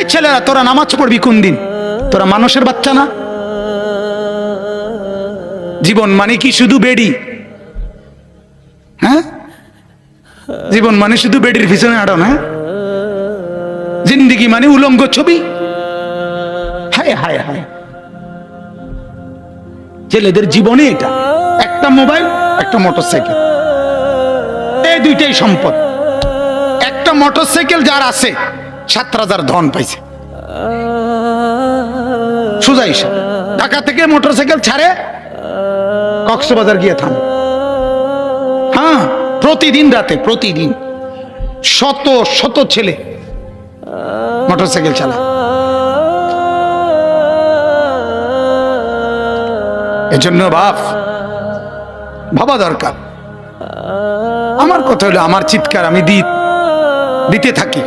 এই ছেলেরা তোরা নামাজ পড়বি কোন দিন? তোরা মানুষের বাচ্চা না? জীবন মানে কি শুধু বেডি? হ্যাঁ, জীবন মানে শুধু বেডির পিছনে আড়ো না? জিন্দিগি মানে উলঙ্গ ছবি? হায় হায় হায়, ছেলেদের জীবনে এটা একটা মোবাইল, একটা মোটরসাইকেল, এই দুইটাই সম্পদ। একটা মোটরসাইকেল যার আছে 7,000 ধন পাইছে। সোজা হিসাব, ঢাকা থেকে মোটরসাইকেল ছাড়ে কক্সবাজার গিয়ে থামে। হ্যাঁ, প্রতিদিন রাতে, প্রতিদিন শত শত ছেলে মোটরসাইকেল চালায়। এজন্য ভাবা দরকার। আমার কথা হলো, আমার চিৎকার আমি দিতে থাকি।